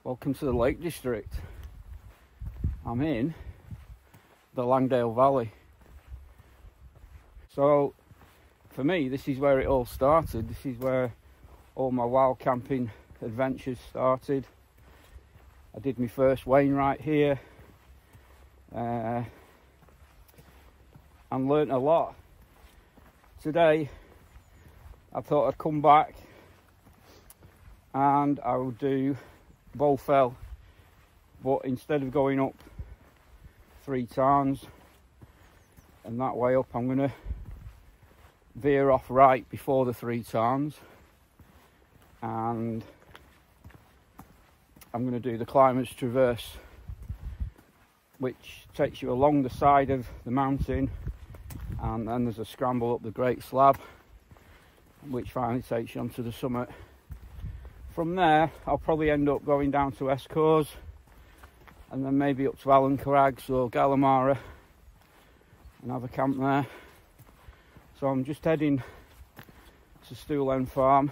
Welcome to the Lake District. I'm in the Langdale Valley. So for me, this is where it all started. This is where all my wild camping adventures started. I did my first wane right here and learnt a lot. Today I thought I'd come back and I will do Bowfell, but instead of going up 3 tarns and that way up, I'm going to veer off right before the 3 tarns and I'm going to do the Climbers Traverse, which takes you along the side of the mountain, and then there's a scramble up the Great Slab which finally takes you onto the summit. From there I'll probably end up going down to Esk Hause and then maybe up to Allan Graggs or Glaramara and have a camp there. So I'm just heading to Stool End Farm.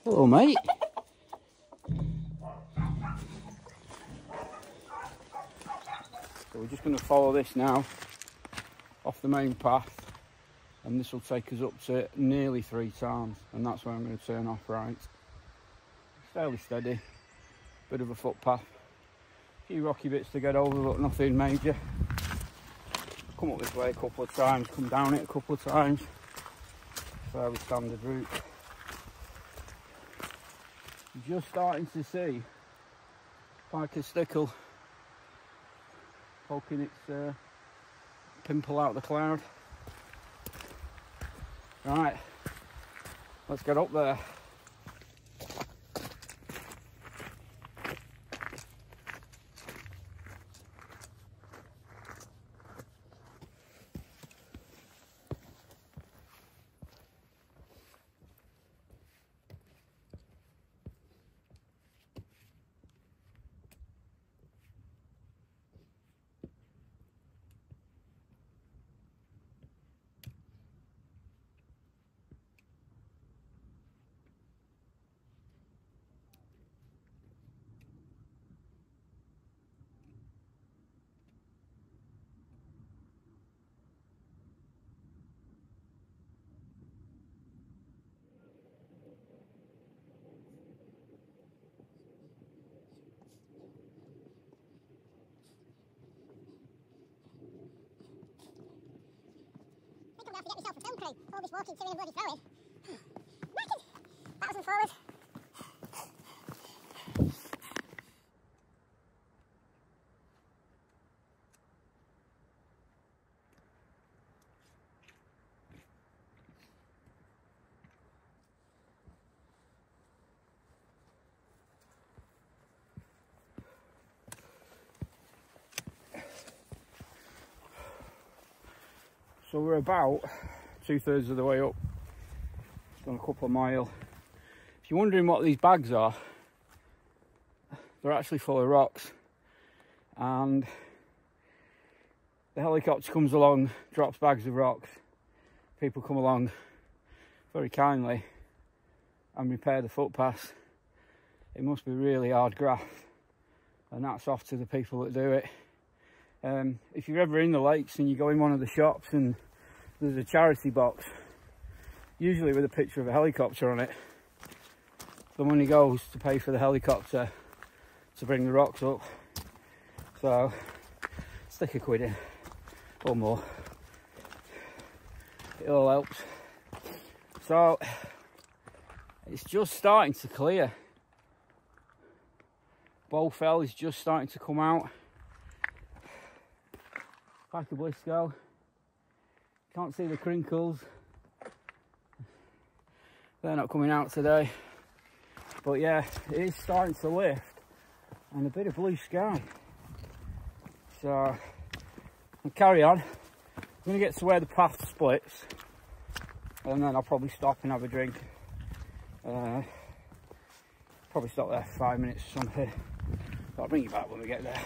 Hello mate. So we're just going to follow this now off the main path, and this will take us up to nearly 3 tarns, and that's where I'm going to turn off right. It's fairly steady, bit of a footpath, a few rocky bits to get over but nothing major. Come up this way a couple of times, come down it a couple of times, fairly standard route. Just starting to see Pike stickle poking its pimple out of the cloud. Right, let's get up there. I think I'm going to have to get myself a film crew. All this walking to and bloody throwing. Backwards and forwards. So we're about 2/3 of the way up, done a couple of miles. If you're wondering what these bags are, they're actually full of rocks, and the helicopter comes along, drops bags of rocks, people come along very kindly and repair the footpaths. It must be really hard graft, and that's off to the people that do it. If you're ever in the lakes and you go in one of the shops and there's a charity box, usually with a picture of a helicopter on it, the money goes to pay for the helicopter to bring the rocks up. So stick a quid in or more, it all helps. So it's just starting to clear. Bowfell is just starting to come out. Pike Blisco, can't see the crinkles, they're not coming out today, but yeah, it is starting to lift and a bit of blue sky. So I'll carry on. I'm going to get to where the path splits and then I'll probably stop and have a drink. Probably stop there for 5 minutes or something, but I'll bring you back when we get there.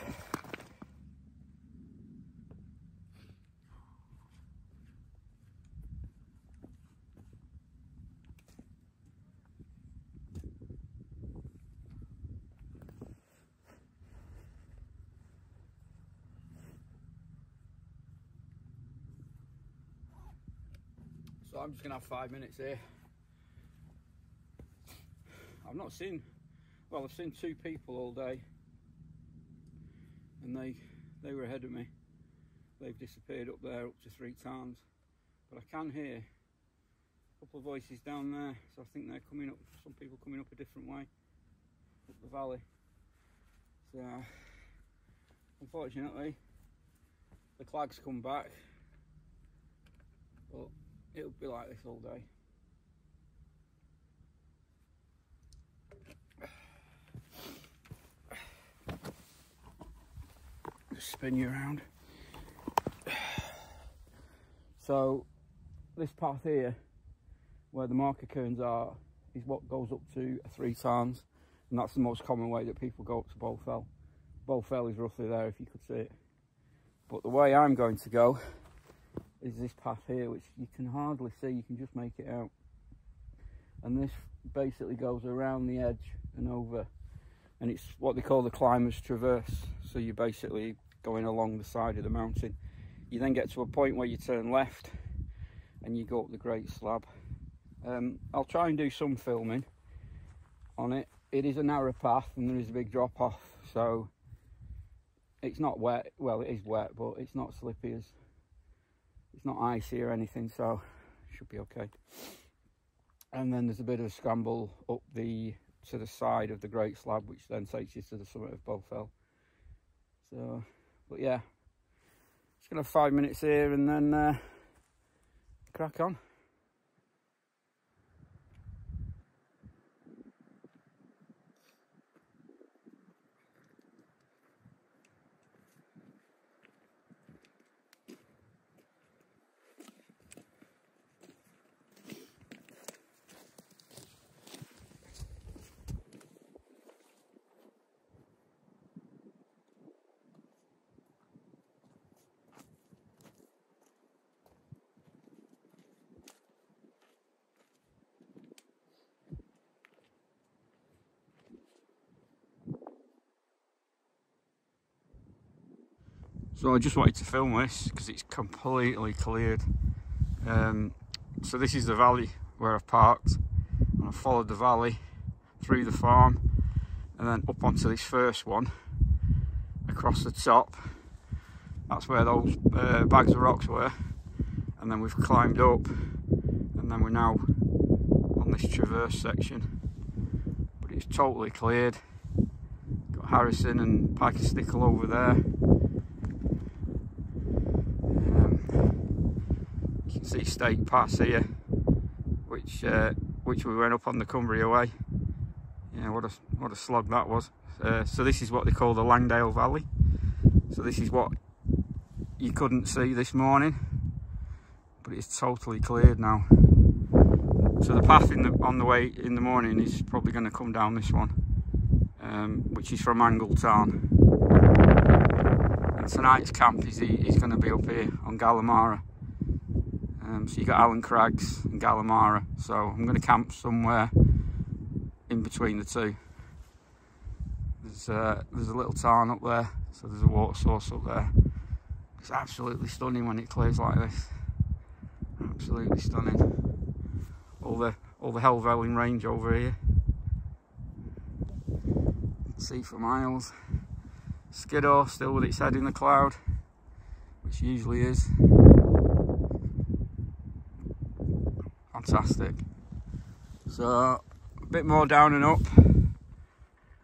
So I'm just gonna have 5 minutes here. I've not seen, well, I've seen 2 people all day, and they were ahead of me. They've disappeared up there, up to 3 tarns, but I can hear a couple of voices down there, so I think they're coming up, some people coming up a different way up the valley. So unfortunately the clags come back, but it'll be like this all day. Just spin you around. So this path here, where the marker cairns are, is what goes up to 3 tarns, and that's the most common way that people go up to Bowfell. Bowfell is roughly there if you could see it. But the way I'm going to go is this path here, which you can hardly see, you can just make it out. And this basically goes around the edge and over, and it's what they call the climber's traverse. So you're basically going along the side of the mountain. You then get to a point where you turn left and you go up the Great Slab. I'll try and do some filming on it. It is a narrow path and there is a big drop off, so it's not wet. Well, it is wet, but it's not slippy, it's not icy or anything, so it should be okay. And then there's a bit of a scramble up to the side of the Great Slab, which then takes you to the summit of Bowfell. So, but yeah, just gonna have 5 minutes here and then crack on. So I just wanted to film this because it's completely cleared. So this is the valley where I've parked, and I followed the valley through the farm and then up onto this first one across the top. That's where those bags of rocks were, and then we've climbed up and then we're now on this traverse section, but it's totally cleared. Got Harrison and Pike and Stickle over there. You can see Stake Pass here, which we went up on the Cumbria way. Yeah, what a slog that was. So this is what they call the Langdale Valley. So this is what you couldn't see this morning, but it's totally cleared now. So the path on the way in the morning is probably going to come down this one, which is from Tarn. And tonight's camp is going to be up here on Glaramara. So you got Allan Graggs and Glaramara. So I'm going to camp somewhere in between the two. There's a little tarn up there, so there's a water source up there. It's absolutely stunning when it clears like this. Absolutely stunning. All the Helvellyn range over here. See for miles. Skiddaw still with its head in the cloud, which usually is. Fantastic. So a bit more down and up, and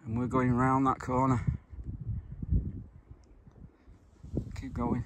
we're going round that corner. Keep going.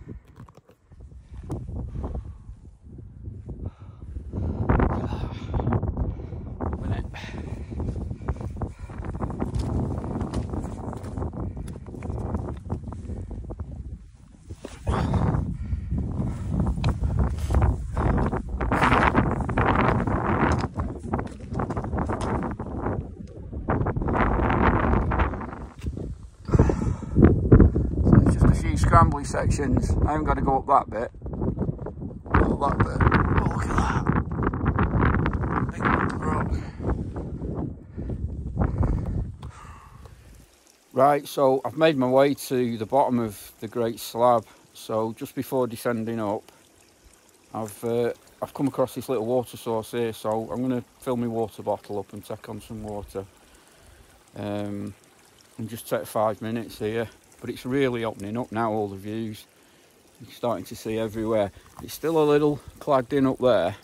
Scrambly sections. I haven't got to go up that bit. Not that bit. Oh, look at that. Big rock. Right, so I've made my way to the bottom of the Great Slab. So just before descending up, I've come across this little water source here, so I'm going to fill my water bottle up and take on some water. And just take 5 minutes here. But it's really opening up now, all the views. You're starting to see everywhere. It's still a little clagged in up there,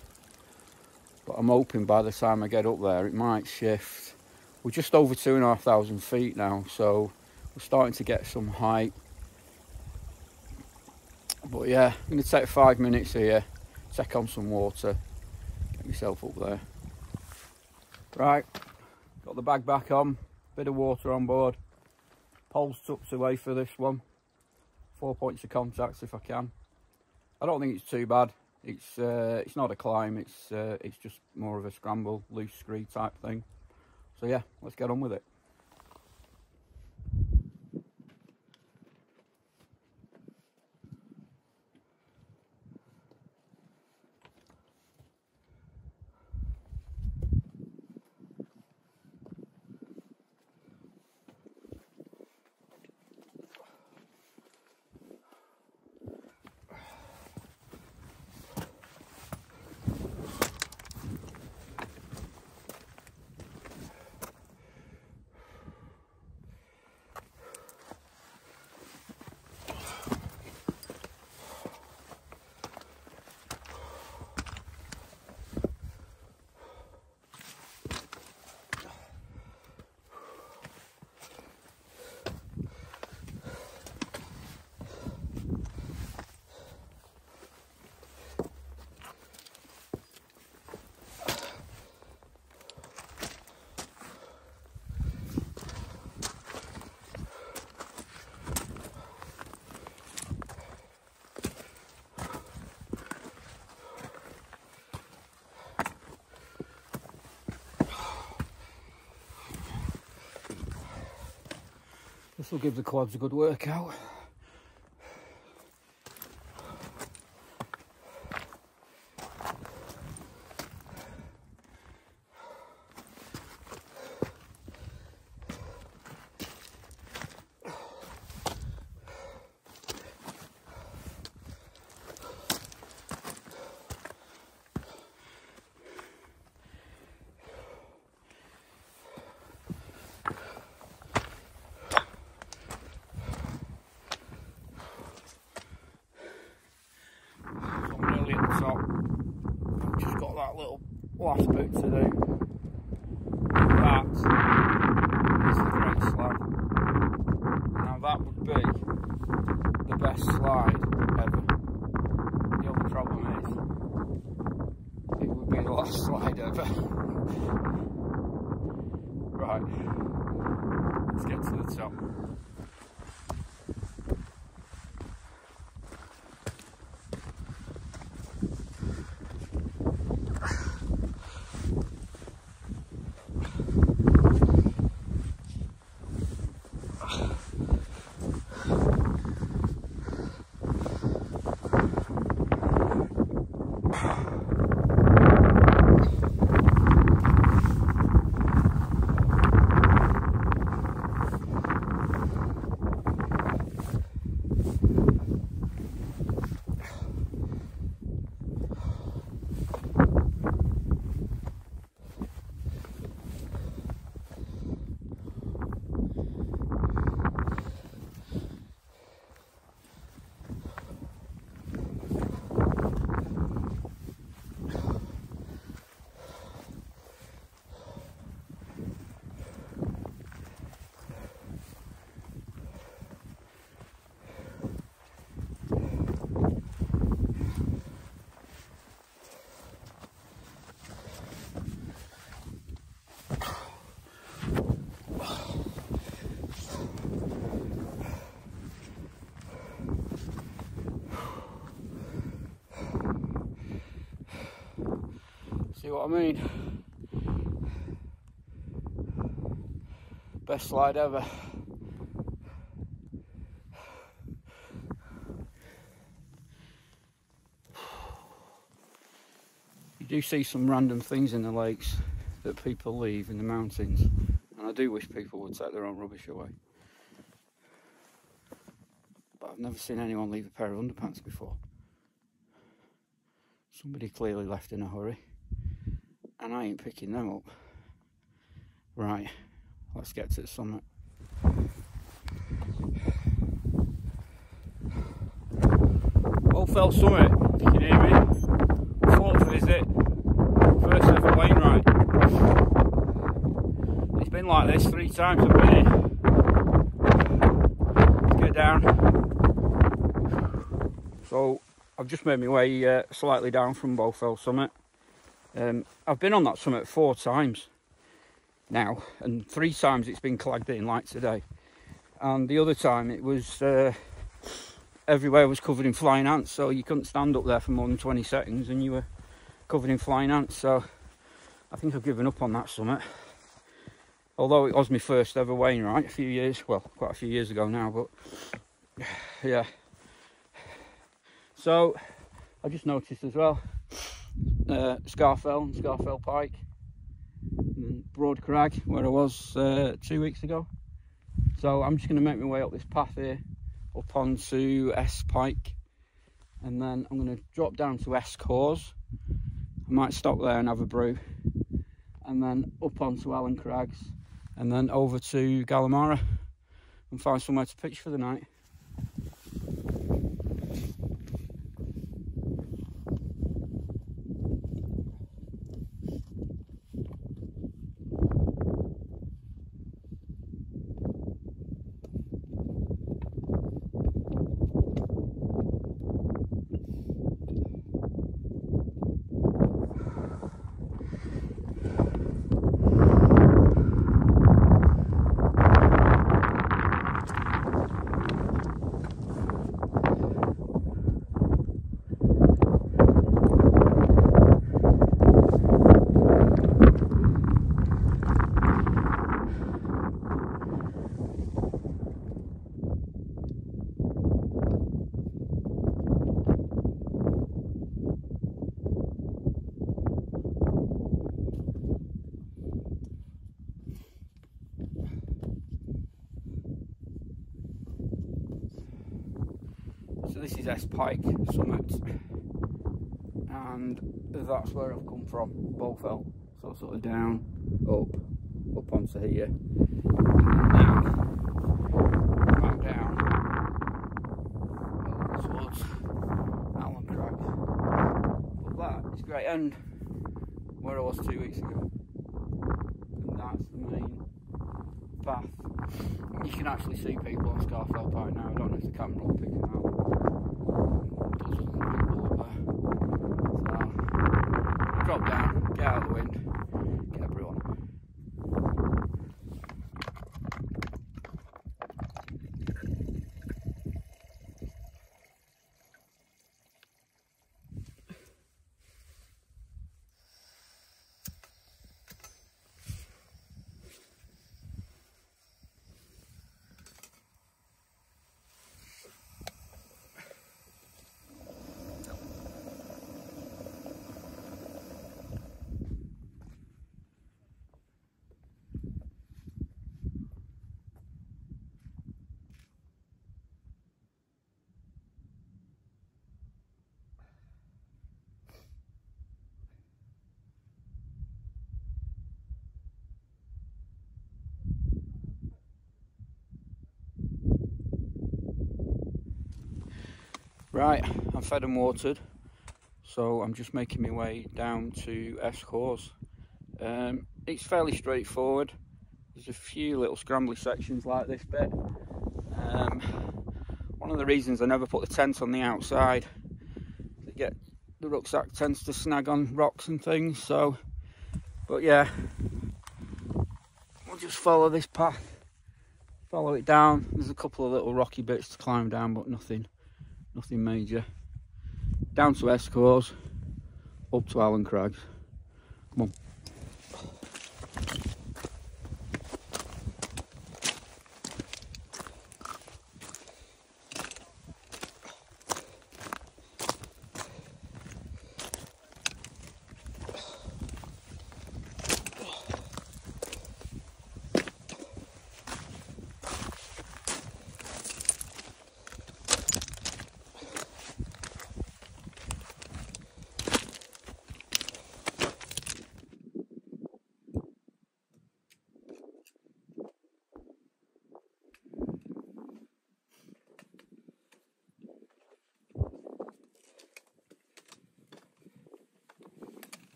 but I'm hoping by the time I get up there it might shift. We're just over 2,500 feet now, so we're starting to get some height. But yeah, I'm going to take 5 minutes here, take on some water, get myself up there. Right, got the bag back on, bit of water on board, poles tucked away for this one, 4 points of contact if I can. I don't think it's too bad. It's not a climb, it's just more of a scramble, loose scree type thing. So yeah, let's get on with it. This will give the quads a good workout. Top. I've just got that little last bit to do. That is the Great Slab. Now that would be the best slide ever. The only problem is it would be the last slide ever. Right, let's get to the top. See what I mean? Best slide ever. You do see some random things in the lakes that people leave in the mountains, and I do wish people would take their own rubbish away. But I've never seen anyone leave a pair of underpants before. Somebody clearly left in a hurry, and I ain't picking them up. Right, let's get to the summit. Bowfell summit, if you can hear me. Fourth visit, first ever Wainwright. It's been like this 3 times I've been here. Let's get down. So I've just made my way slightly down from Bowfell summit. I've been on that summit 4 times now, and 3 times it's been clagged in like today, and the other time it was everywhere was covered in flying ants, so you couldn't stand up there for more than 20 seconds and you were covered in flying ants. So I think I've given up on that summit, although it was my first ever Wainwright quite a few years ago now. But yeah, so I just noticed as well Scafell and Esk Pike, and Broad Crag where I was 2 weeks ago. So I'm just going to make my way up this path here up onto Esk Pike, and then I'm going to drop down to Esk Hause. I might stop there and have a brew, and then up onto Allan Graggs, and then over to Glaramara and find somewhere to pitch for the night. So this is Esk Pike summit, and that's where I've come from, Bowfell. So sort of down, up onto here, down, back down, over towards Allan Graggs. But that is Great End, where I was 2 weeks ago, and that's the main path. You can actually see people on Scafell Pike now. I don't know if the camera will pick them out. There's people up there. So, drop down, get out of the wind, get a brew on. Right, I'm fed and watered, so I'm just making my way down to Esk Hause. It's fairly straightforward. There's a few little scrambly sections like this bit. One of the reasons I never put the tent on the outside, the rucksack tends to snag on rocks and things. So, but yeah, we'll just follow this path, follow it down. There's a couple of little rocky bits to climb down, but nothing major. Down to Esk Hause, up to Allan Graggs. Come on.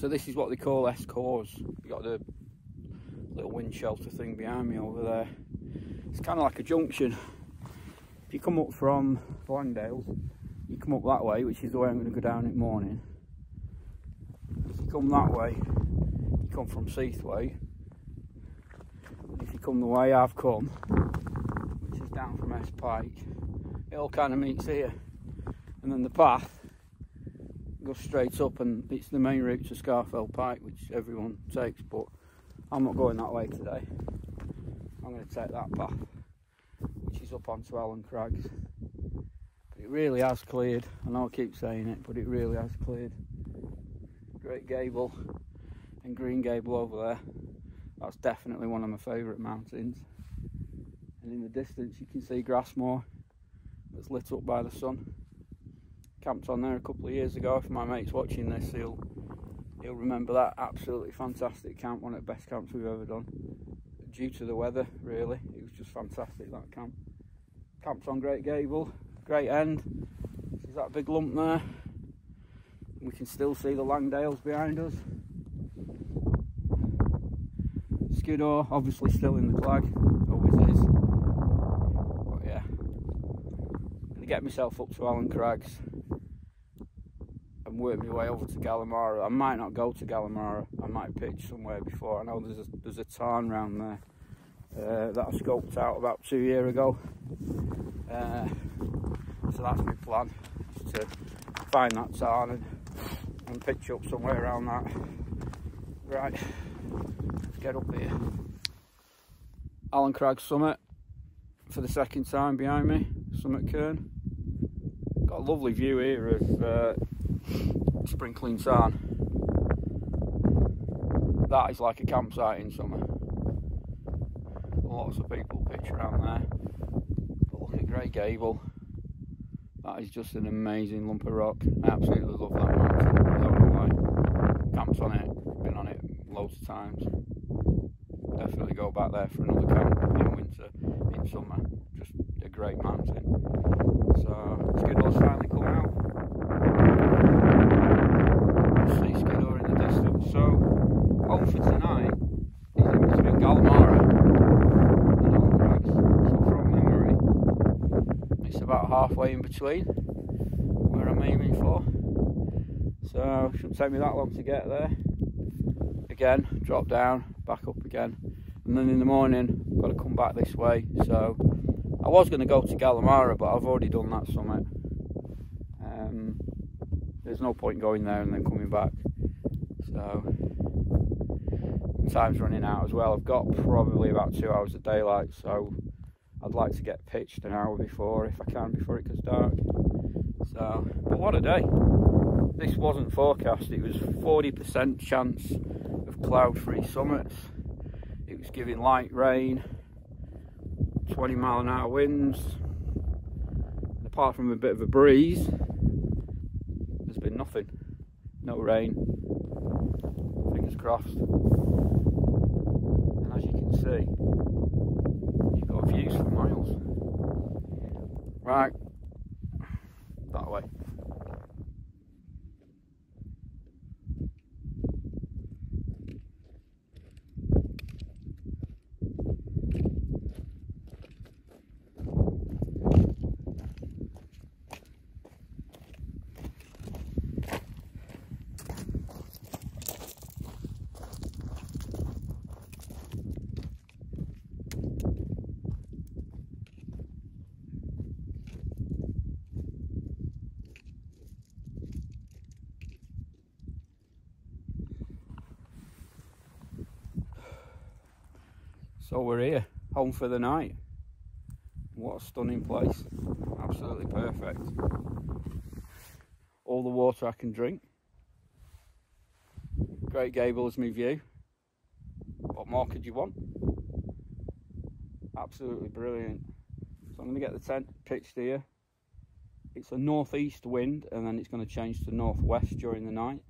So this is what they call Esk Hause. You've got the little wind shelter thing behind me over there. It's kind of like a junction. If you come up from Langdale, you come up that way, which is the way I'm going to go down in the morning. If you come that way, you come from Seathwaite. If you come the way I've come, which is down from Esk Pike, it all kind of meets here. And then the path goes straight up, and it's the main route to Bowfell Pike, which everyone takes, but I'm not going that way today. I'm going to take that path, which is up onto Allan Graggs. But it really has cleared. I know I keep saying it, but it really has cleared. Great Gable and Green Gable over there. That's definitely one of my favourite mountains. And in the distance you can see Grassmoor that's lit up by the sun. Camped on there a couple of years ago. If my mate's watching this, he'll remember that. Absolutely fantastic camp, one of the best camps we've ever done. Due to the weather, really, it was just fantastic, that camp. Camped on Great Gable, great end. There's that big lump there. We can still see the Langdales behind us. Skiddaw, obviously still in the clag, always is. But yeah, I'm gonna get myself up to Allan Graggs and work my way over to Glaramara. I might not go to Glaramara, I might pitch somewhere before. I know there's a tarn round there that I scoped out about 2 years ago. So that's my plan, is to find that tarn and pitch up somewhere around that. Right, let's get up here. Allan Graggs summit for the second time behind me, summit cairn. Got a lovely view here of Sprinkling Tarn. That is like a campsite in summer. Lots of people pitch around there. But look at Great Gable. That is just an amazing lump of rock. I absolutely love that mountain. I don't know why. Camped on it, been on it loads of times. Definitely go back there for another camp in winter, in summer. Just a great mountain. So Skiddaw's finally come out. See Skiddaw in the distance. So home for tonight is in between Glaramara and Allan Graggs. So from memory, it's about halfway in between where I'm aiming for. So it shouldn't take me that long to get there. Again, drop down, back up again, and then in the morning I've got to come back this way. So I was going to go to Glaramara, but I've already done that summit. There's no point going there and then coming back. So time's running out as well. I've got probably about 2 hours of daylight, so I'd like to get pitched an hour before, if I can, before it gets dark. So, but what a day. This wasn't forecast. It was 40% chance of cloud-free summits. It was giving light rain, 20-mile-an-hour winds, and apart from a bit of a breeze, there's been nothing. No rain. Fingers crossed. And as you can see, you've got views for miles. Right, that way. So we're here, home for the night. What a stunning place, absolutely perfect. All the water I can drink. Great Gable is my view. What more could you want? Absolutely brilliant. So I'm going to get the tent pitched here. It's a northeast wind and then it's going to change to northwest during the night.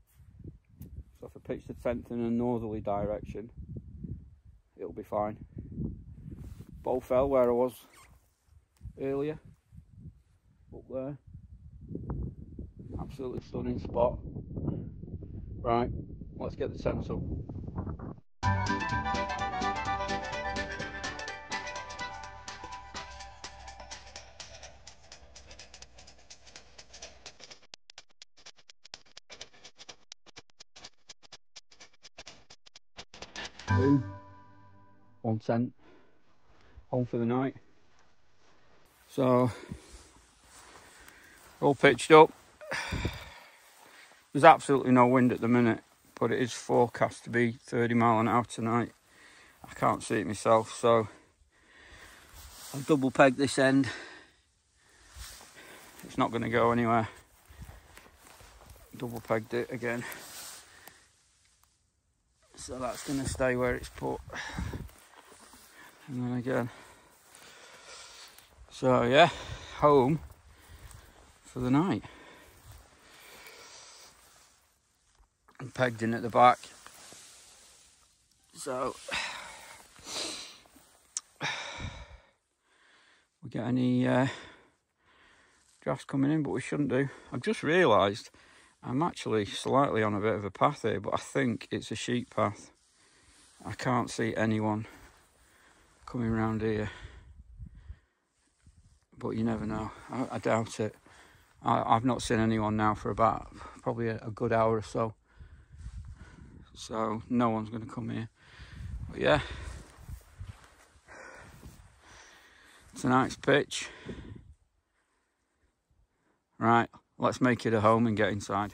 So if I pitch the tent in a northerly direction, it'll be fine. Bowfell, where I was earlier, up there. Absolutely stunning spot. Right, let's get the tents up. Boom. One tent. Home for the night. So, all pitched up. There's absolutely no wind at the minute, but it is forecast to be 30 mile an hour tonight. I can't see it myself, so I've double pegged this end. It's not going to go anywhere. Double pegged it again. So that's going to stay where it's put. And then again. So yeah, home for the night. And pegged in at the back. So we get any drafts coming in, but we shouldn't do. I've just realised I'm actually slightly on a bit of a path here, but I think it's a sheep path. I can't see anyone coming around here, but you never know. I doubt it. I've not seen anyone now for about probably a good hour or so. So no one's going to come here. But yeah, tonight's pitch. Right, let's make it a home and get inside.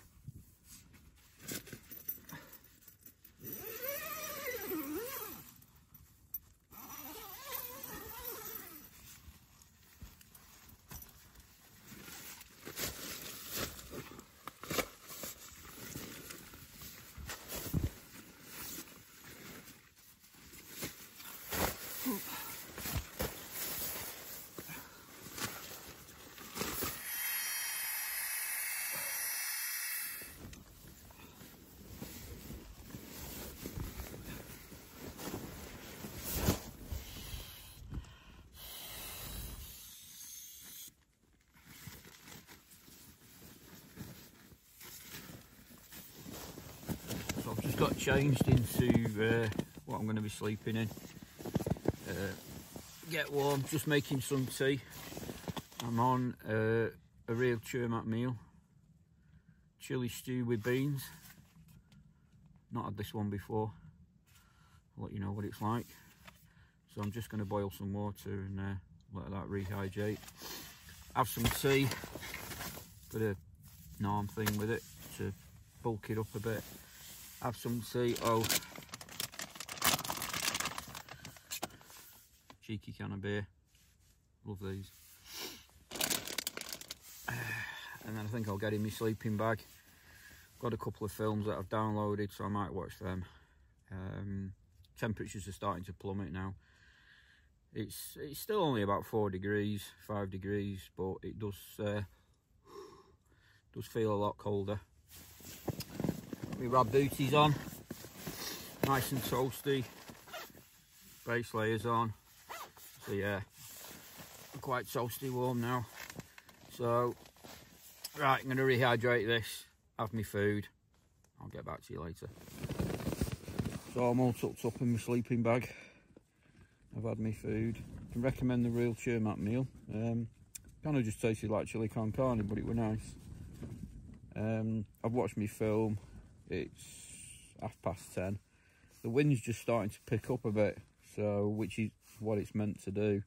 I've just got changed into what I'm going to be sleeping in. Get warm, just making some tea. I'm on a real Nammatj meal. Chilli stew with beans. Not had this one before. I'll let you know what it's like. So I'm just going to boil some water and let that rehydrate. Have some tea. Got a naan thing with it to bulk it up a bit. Have some tea. Oh, cheeky can of beer. Love these. And then I think I'll get in my sleeping bag. Got a couple of films that I've downloaded, so I might watch them. Temperatures are starting to plummet now. It's still only about 4 degrees, 5 degrees, but it does feel a lot colder. My rab booties on, nice and toasty. Base layers on. So yeah, I'm quite toasty warm now. So right, I'm going to rehydrate this, have my food. I'll get back to you later. So I'm all tucked up in my sleeping bag. I've had my food. I can recommend the real Nammatj meal. Kind of just tasted like chili con carne, but it were nice. I've watched my film. It's 10:30. The wind's just starting to pick up a bit, so which is what it's meant to do.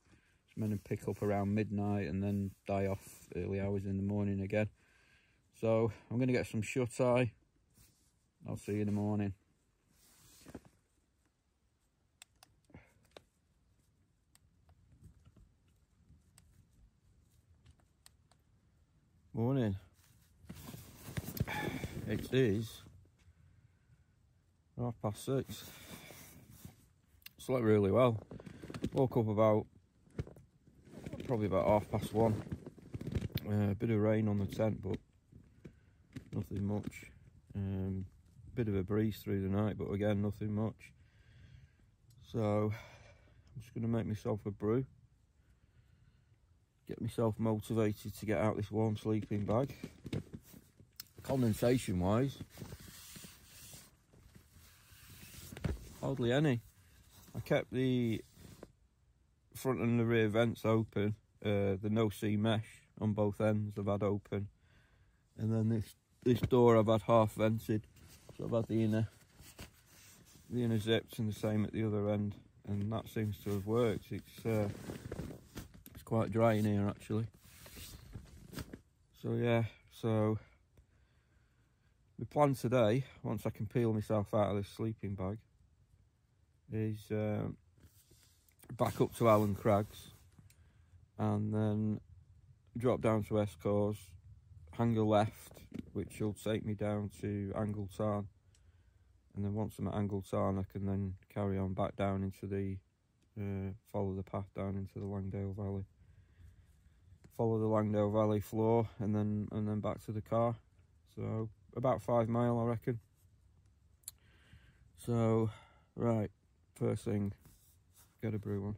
It's meant to pick up around midnight and then die off early hours in the morning again. So I'm going to get some shut-eye. I'll see you in the morning. Morning. It is 6:30. Slept really well. Woke up probably about 1:30. A bit of rain on the tent, but nothing much. Bit of a breeze through the night, but again, nothing much. So I'm just going to make myself a brew. Get myself motivated to get out this warm sleeping bag. Condensation wise, hardly any. I kept the front and the rear vents open, the no-see mesh on both ends I've had open, and then this door I've had half vented, so I've had the inner zipped and the same at the other end, and that seems to have worked. It's quite dry in here actually. So yeah, so my plan today, once I can peel myself out of this sleeping bag, is back up to Allan Graggs and then drop down to Esk Hause, hang a left, which will take me down to Tarn, and then once I'm at Tarn I can then carry on back down into the follow the path down into the Langdale Valley, follow the Langdale Valley floor, and then back to the car. So about 5 mile I reckon. So right, first thing, get a brew on.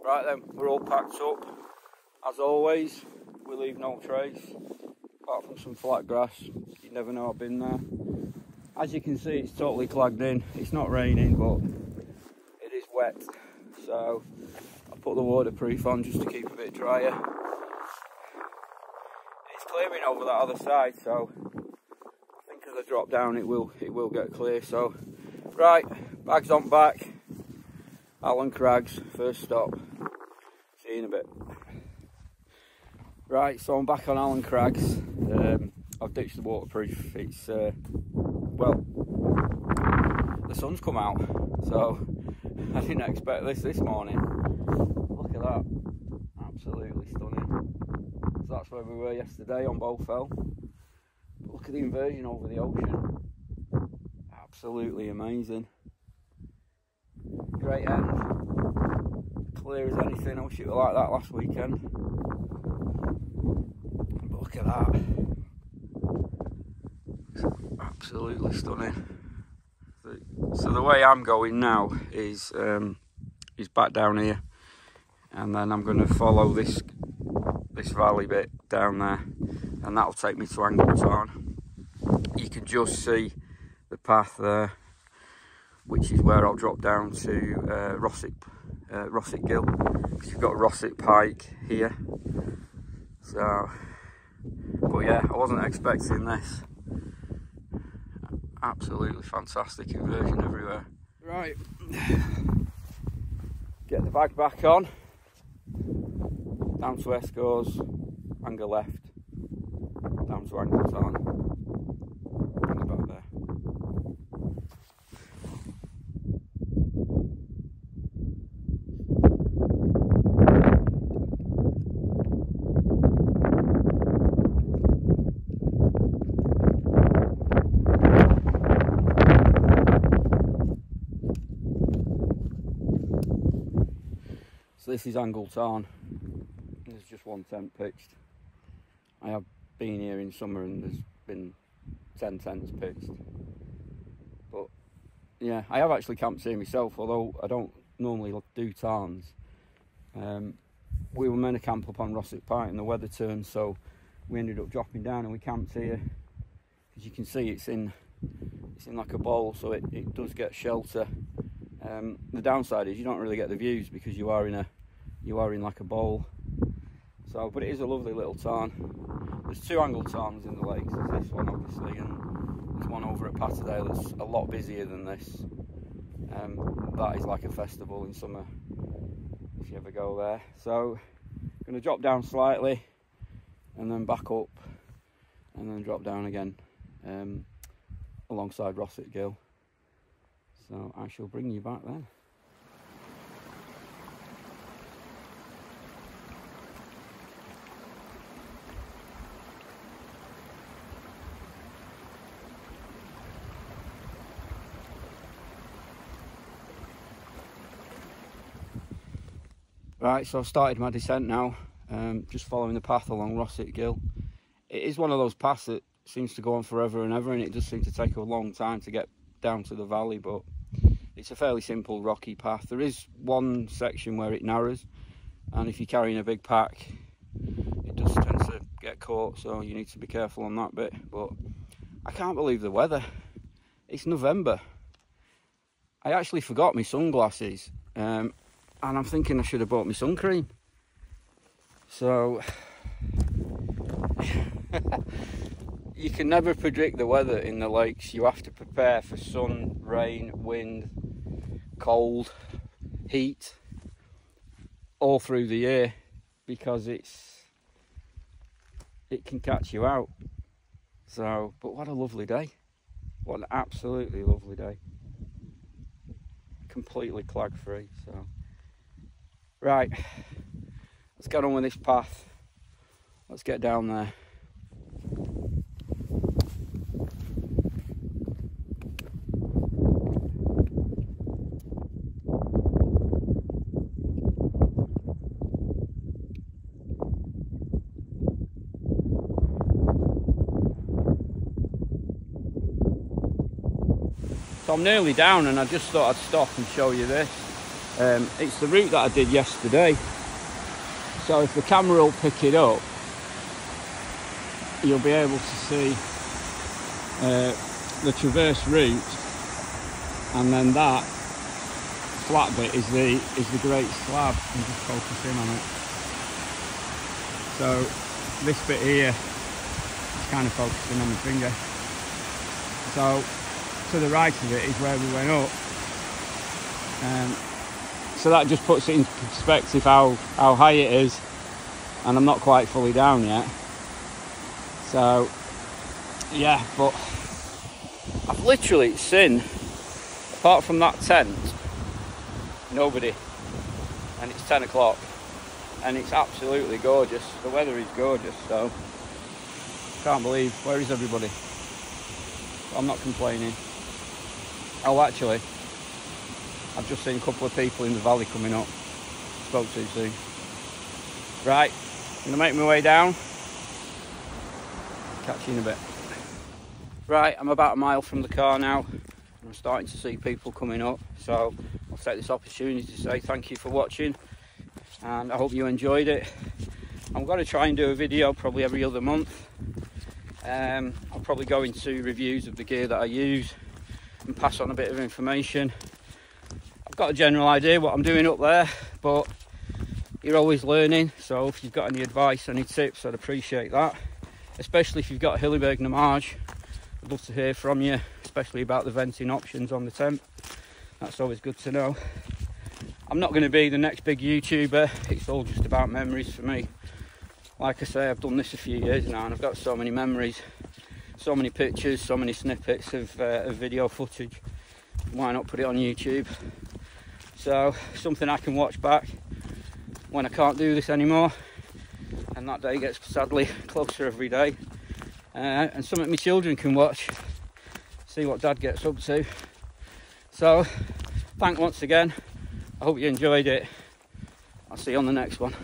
Right then, we're all packed up. As always, we leave no trace, apart from some flat grass. You never know I've been there. As you can see, it's totally clagged in. It's not raining, but it is wet. So I put the waterproof on just to keep a bit drier. It's clearing over that other side, so I think as I drop down it will get clear. So right, bags on back. Allan Graggs, first stop. See you in a bit. Right, so I'm back on Allan Graggs. I've ditched the waterproof. It's well, the sun's come out, so I didn't expect this morning. Look at that, absolutely stunning. So that's where we were yesterday on Bowfell. But look at the inversion over the ocean. Absolutely amazing. Great end, clear as anything. I wish it were like that last weekend. But look at that, it's absolutely stunning. So the way I'm going now is back down here, and then I'm going to follow this valley bit down there, and that'll take me to Tarn. You can just see the path there, which is where I'll drop down to Rossett Gill, because you've got Esk Pike here. So, but yeah, I wasn't expecting this. Absolutely fantastic inversion everywhere. Right, get the bag back on, down to Esk Hause, angle left, down to Tarn, bring it back there. So this is angled tarn. There's just one tent pitched. I have been here in summer and there's been 10 tents pitched. But yeah, I have actually camped here myself, although I don't normally do tarns. We were meant to camp up on Esk Pike and the weather turned, so we ended up dropping down and we camped here. As you can see, it's in like a bowl, so it does get shelter. The downside is you don't really get the views because you are in like a bowl. So, but it is a lovely little tarn. There's two angled tarns in the lakes. There's this one obviously, and there's one over at Patterdale that's a lot busier than this. That is like a festival in summer if you ever go there. So I'm going to drop down slightly and then back up and then drop down again alongside Rossett Gill. So I shall bring you back then. Right, so I've started my descent now, just following the path along Rossett Gill. It is one of those paths that seems to go on forever and ever, and it does seem to take a long time to get down to the valley, but it's a fairly simple rocky path. There is one section where it narrows, and if you're carrying a big pack, it does tend to get caught, so you need to be careful on that bit. But I can't believe the weather. It's November. I actually forgot my sunglasses. And I'm thinking I should have bought my sun cream. So you can never predict the weather in the lakes. You have to prepare for sun, rain, wind, cold, heat all through the year, because it can catch you out. So, but what a lovely day. What an absolutely lovely day. Completely clag free. So right, let's get on with this path. Let's get down there. So I'm nearly down and I just thought I'd stop and show you this. It's the route that I did yesterday, so if the camera will pick it up, you'll be able to see the traverse route, and then that flat bit is the Great Slab. I'm just focusing on it. So this bit here is kind of focusing on my finger. So to the right of it is where we went up. So that just puts it into perspective how high it is, and I'm not quite fully down yet. So yeah, but I've literally seen, apart from that tent, nobody, and it's 10 o'clock and it's absolutely gorgeous. The weather is gorgeous, so can't believe, where is everybody? I'm not complaining. Oh, actually, I've just seen a couple of people in the valley coming up. Spoke too soon. Right, I'm gonna make my way down. Catch you in a bit. Right, I'm about a mile from the car now. I'm starting to see people coming up, so I'll take this opportunity to say thank you for watching, and I hope you enjoyed it. I'm going to try and do a video probably every other month. I'll probably go into reviews of the gear that I use and pass on a bit of information. I've got a general idea what I'm doing up there, but you're always learning, so if you've got any advice, any tips, I'd appreciate that. Especially if you've got Hilleberg Nammatj, I'd love to hear from you, especially about the venting options on the tent. That's always good to know. I'm not going to be the next big YouTuber, it's all just about memories for me. Like I say, I've done this a few years now and I've got so many memories, so many pictures, so many snippets of video footage. Why not put it on YouTube? So, something I can watch back when I can't do this anymore, and that day gets sadly closer every day, and something my children can watch, see what Dad gets up to. So thanks once again, I hope you enjoyed it, I'll see you on the next one.